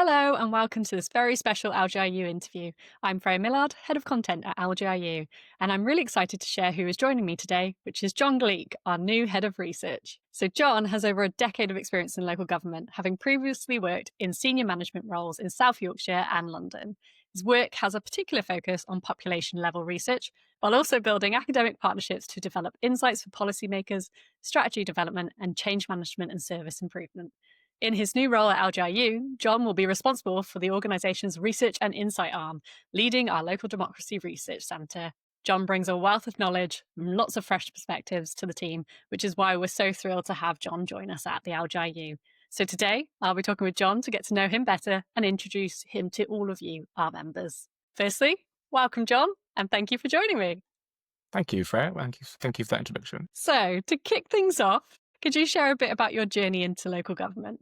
Hello and welcome to this very special LGIU interview. I'm Freya Millard, Head of Content at LGIU, and I'm really excited to share who is joining me today, which is Jon Gleek, our new Head of Research. So Jon has over a decade of experience in local government, having previously worked in senior management roles in South Yorkshire and London. His work has a particular focus on population level research, while also building academic partnerships to develop insights for policymakers, strategy development, and change management and service improvement. In his new role at LGIU, Jon will be responsible for the organisation's research and insight arm, leading our local democracy research centre. Jon brings a wealth of knowledge and lots of fresh perspectives to the team, which is why we're so thrilled to have Jon join us at the LGIU. So today, I'll be talking with Jon to get to know him better and introduce him to all of you, our members. Firstly, welcome, Jon, and thank you for joining me. Thank you, Freya. Thank you for that introduction. So, to kick things off, could you share a bit about your journey into local government?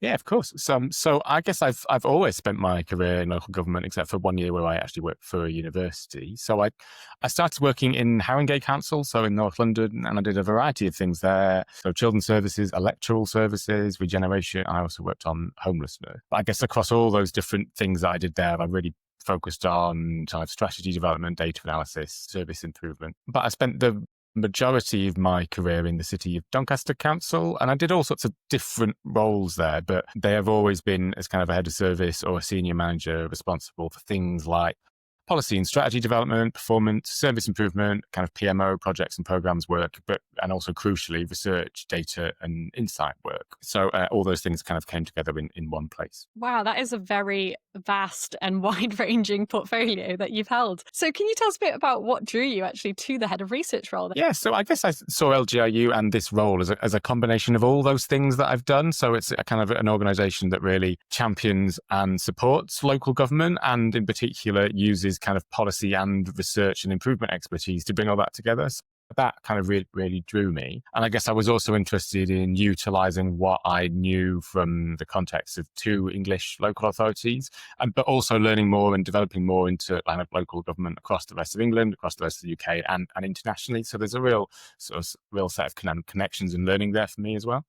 Yeah, of course. So I guess I've always spent my career in local government, except for 1 year where I actually worked for a university. So I started working in Haringey Council, so in North London, and I did a variety of things there. So children's services, electoral services, regeneration. I also worked on homelessness. But I guess across all those different things that I did there, I really focused on kind of strategy development, data analysis, service improvement. But I spent the majority of my career in the City of Doncaster Council, and I did all sorts of different roles there, but they have always been as kind of a head of service or a senior manager responsible for things like policy and strategy development, performance, service improvement, kind of PMO projects and programs work, and also crucially research, data and insight work. So all those things kind of came together in one place. Wow, that is a very vast and wide-ranging portfolio that you've held. So can you tell us a bit about what drew you actually to the head of research role? Yeah, so I guess I saw LGIU and this role as a combination of all those things that I've done. So it's a kind of an organisation that really champions and supports local government, and in particular uses kind of policy and research and improvement expertise to bring all that together. So that kind of really drew me. And I guess I was also interested in utilising what I knew from the context of two English local authorities, but also learning more and developing more into kind of local government across the rest of England, across the rest of the UK and internationally. So there's a real set of connections and learning there for me as well.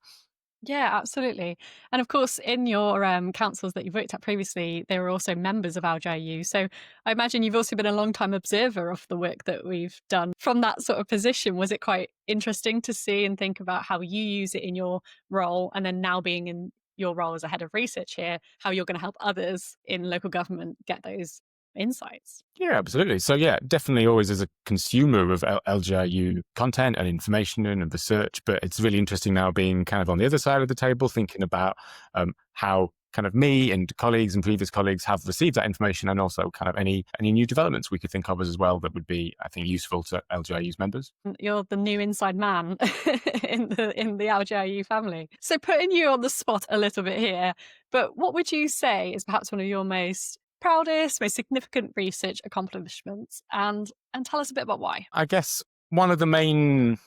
Yeah, absolutely. And of course, in your councils that you've worked at previously, they were also members of LGIU. So I imagine you've also been a long-time observer of the work that we've done. From that sort of position, was it quite interesting to see and think about how you use it in your role, and then now being in your role as a head of research here, how you're going to help others in local government get those insights? Yeah, absolutely. So yeah, definitely always as a consumer of LGIU content and information and research, but it's really interesting now being kind of on the other side of the table, thinking about how kind of me and colleagues and previous colleagues have received that information, and also kind of any new developments we could think of as well that would be, I think, useful to LGIU's members. You're the new inside man in the LGIU family. So putting you on the spot a little bit here, but what would you say is perhaps one of your most proudest, most significant research accomplishments, and tell us a bit about why? I guess one of the main,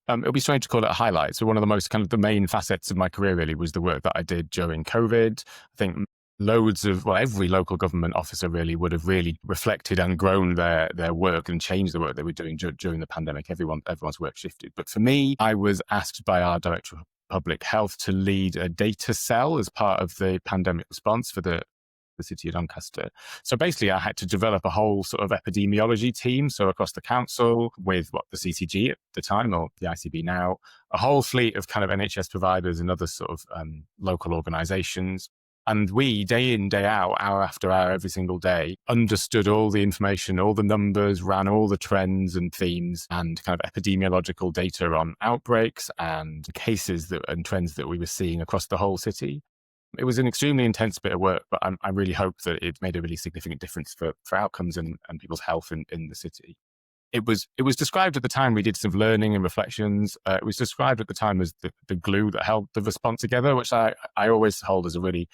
it'll be strange to call it a highlight. So one of the most kind of the main facets of my career really was the work that I did during COVID. I think every local government officer really would have really reflected and grown their work and changed the work they were doing during the pandemic. Everyone's work shifted. But for me, I was asked by our Director of Public Health to lead a data cell as part of the pandemic response for the City of Doncaster. So basically I had to develop a whole sort of epidemiology team. So across the council with the CCG at the time, or the ICB now, a whole fleet of kind of NHS providers and other sort of local organisations. And we, day in, day out, hour after hour, every single day, understood all the information, all the numbers, ran all the trends and themes and kind of epidemiological data on outbreaks and cases and trends that we were seeing across the whole city. It was an extremely intense bit of work, but I really hope that it made a really significant difference for outcomes and people's health in the city. It was described at the time, we did some learning and reflections. It was described at the time as the glue that held the response together, which I always hold as a really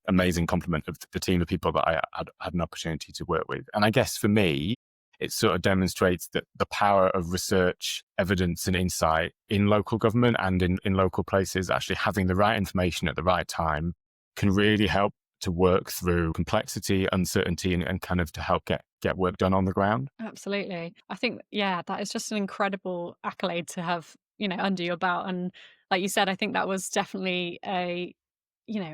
amazing compliment of the team of people that I had an opportunity to work with. And I guess for me, it sort of demonstrates that the power of research, evidence and insight in local government and in local places, actually having the right information at the right time can really help to work through complexity, uncertainty, and kind of to help get work done on the ground. Absolutely. I think, yeah, that is just an incredible accolade to have, under your belt. And like you said, I think that was definitely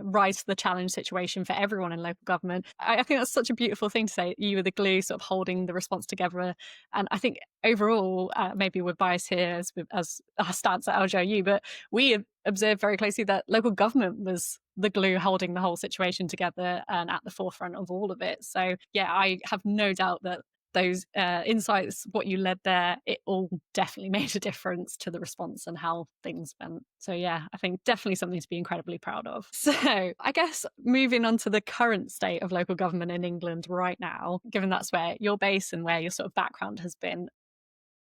rise to the challenge situation for everyone in local government. I think that's such a beautiful thing to say. You were the glue sort of holding the response together. And I think overall, maybe we're biased here as our stance at LGIU, but we observed very closely that local government was the glue holding the whole situation together and at the forefront of all of it. So yeah, I have no doubt that those insights, what you led there, it all definitely made a difference to the response and how things went. So yeah, I think definitely something to be incredibly proud of. So I guess moving on to the current state of local government in England right now, given that's where you're based and where your sort of background has been,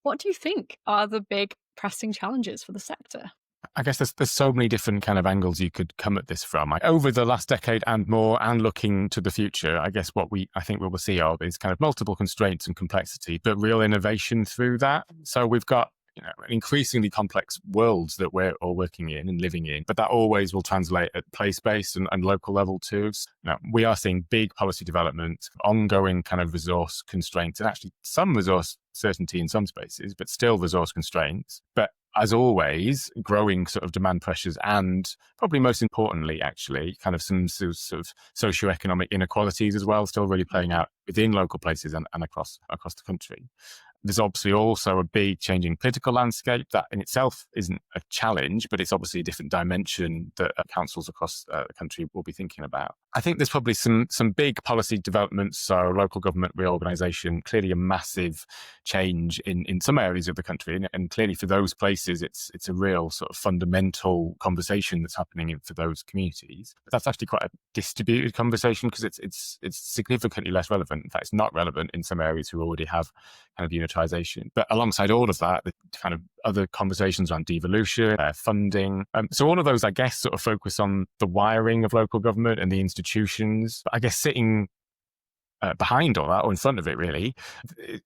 what do you think are the big pressing challenges for the sector? I guess there's so many different kind of angles you could come at this from. Over the last decade and more, and looking to the future, I guess I think we will see is kind of multiple constraints and complexity, but real innovation through that. So we've got increasingly complex worlds that we're all working in and living in, but that always will translate at place-based and local level too. We are seeing big policy development, ongoing kind of resource constraints, and actually some resource certainty in some spaces, but still resource constraints. But as always, growing sort of demand pressures and probably most importantly, actually, kind of some sort of socioeconomic inequalities as well, still really playing out within local places and across the country. There's obviously also a big changing political landscape that in itself isn't a challenge, but it's obviously a different dimension that councils across the country will be thinking about. I think there's probably some big policy developments. So local government reorganisation, clearly a massive change in some areas of the country. And clearly for those places, it's a real sort of fundamental conversation that's happening for those communities. But that's actually quite a distributed conversation because it's significantly less relevant. In fact, it's not relevant in some areas who already have kind of unitization. But alongside all of that, the kind of other conversations around devolution, funding. So all of those, I guess, sort of focus on the wiring of local government and the institutions. But I guess sitting behind all that, or in front of it really,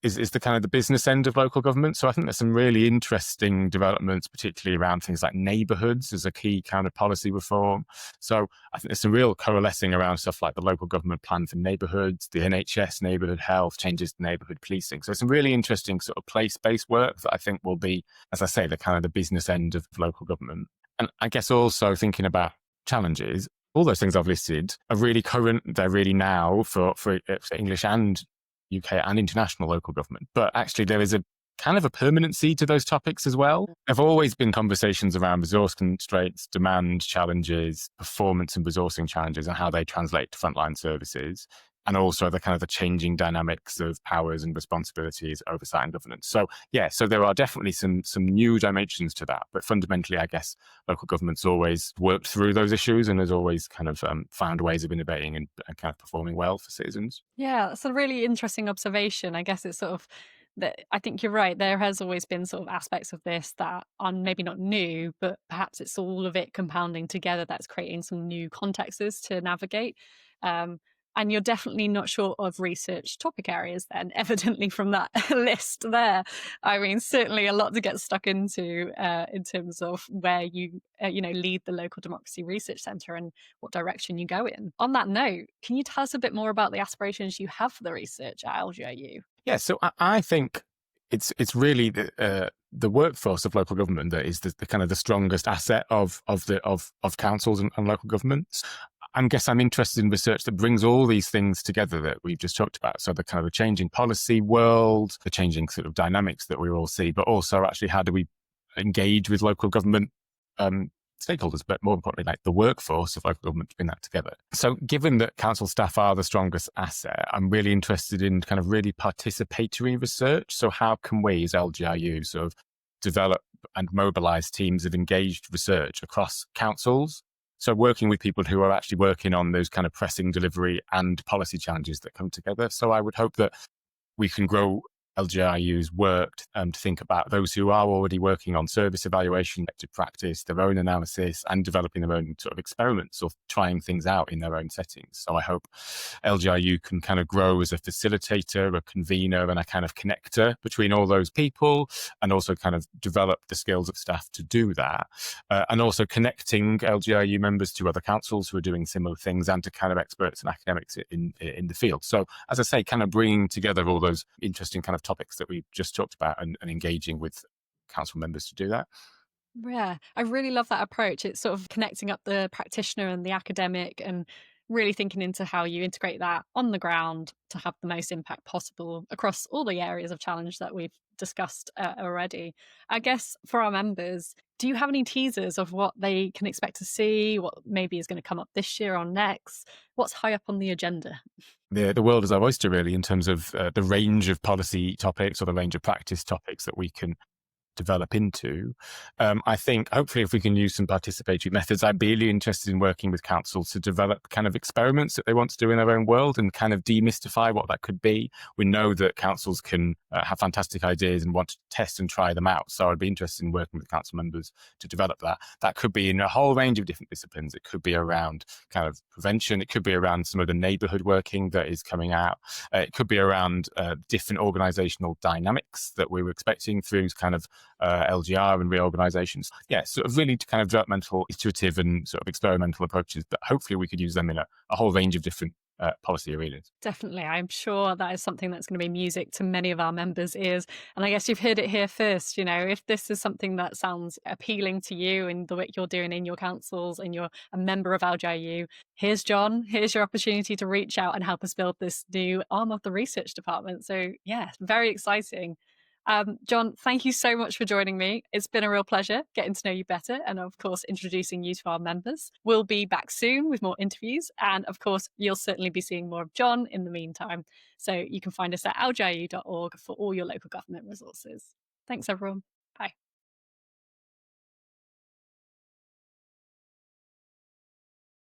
is the kind of the business end of local government. So I think there's some really interesting developments, particularly around things like neighbourhoods as a key kind of policy reform. So I think there's some real coalescing around stuff like the local government plan for neighbourhoods, the NHS neighbourhood health, changes to neighbourhood policing. So some really interesting sort of place-based work that I think will be, as I say, the kind of the business end of local government. And I guess also thinking about challenges, all those things I've listed are really current. They're really now for English and UK and international local government. But actually, there is a kind of a permanency to those topics as well. There have always been conversations around resource constraints, demand challenges, performance and resourcing challenges, and how they translate to frontline services. And also the kind of the changing dynamics of powers and responsibilities, oversight and governance. So yeah, so there are definitely some new dimensions to that. But fundamentally, I guess local government's always worked through those issues and has always kind of found ways of innovating and kind of performing well for citizens. Yeah, that's a really interesting observation. I guess it's sort of that I think you're right. There has always been sort of aspects of this that are maybe not new, but perhaps it's all of it compounding together that's creating some new contexts to navigate. And you're definitely not short of research topic areas then, evidently from that list there. I mean, certainly a lot to get stuck into in terms of where you, lead the Local Democracy Research Centre and what direction you go in. On that note, can you tell us a bit more about the aspirations you have for the research at LGIU? Yeah, so I think it's really the workforce of local government that is the kind of the strongest asset of councils and local governments. I guess I'm interested in research that brings all these things together that we've just talked about. So the kind of the changing policy world, the changing sort of dynamics that we all see, but also actually how do we engage with local government stakeholders, but more importantly, like the workforce of local government to bring that together. So given that council staff are the strongest asset, I'm really interested in kind of really participatory research. So how can we as LGIU sort of develop and mobilize teams of engaged research across councils? So working with people who are actually working on those kind of pressing delivery and policy challenges that come together. So I would hope that we can grow LGIU's work to think about those who are already working on service evaluation, to practice their own analysis and developing their own sort of experiments or trying things out in their own settings. So I hope LGIU can kind of grow as a facilitator, a convener and a kind of connector between all those people, and also kind of develop the skills of staff to do that. And also connecting LGIU members to other councils who are doing similar things and to kind of experts and academics in the field. So as I say, kind of bringing together all those interesting kind of topics that we just talked about and engaging with council members to do that. Yeah, I really love that approach. It's sort of connecting up the practitioner and the academic and really thinking into how you integrate that on the ground to have the most impact possible across all the areas of challenge that we've discussed already. I guess for our members, do you have any teasers of what they can expect to see, what maybe is going to come up this year or next? What's high up on the agenda? The world is our oyster, really, in terms of the range of policy topics or the range of practice topics that we can develop into. I think hopefully if we can use some participatory methods, I'd be really interested in working with councils to develop kind of experiments that they want to do in their own world and kind of demystify what that could be. We know that councils can have fantastic ideas and want to test and try them out. So I'd be interested in working with council members to develop that. That could be in a whole range of different disciplines. It could be around kind of prevention. It could be around some of the neighbourhood working that is coming out. It could be around different organisational dynamics that we were expecting through kind of LGR and reorganizations. Yeah, sort of really kind of developmental, iterative and sort of experimental approaches, but hopefully we could use them in a whole range of different policy arenas. Definitely. I'm sure that is something that's going to be music to many of our members' ears. And I guess you've heard it here first. You know, if this is something that sounds appealing to you and the work you're doing in your councils and you're a member of LGIU, here's Jon. Here's your opportunity to reach out and help us build this new arm of the research department. So, yeah, very exciting. Jon, thank you so much for joining me. It's been a real pleasure getting to know you better and, of course, introducing you to our members. We'll be back soon with more interviews. And, of course, you'll certainly be seeing more of Jon in the meantime. So you can find us at lgiu.org for all your local government resources. Thanks, everyone.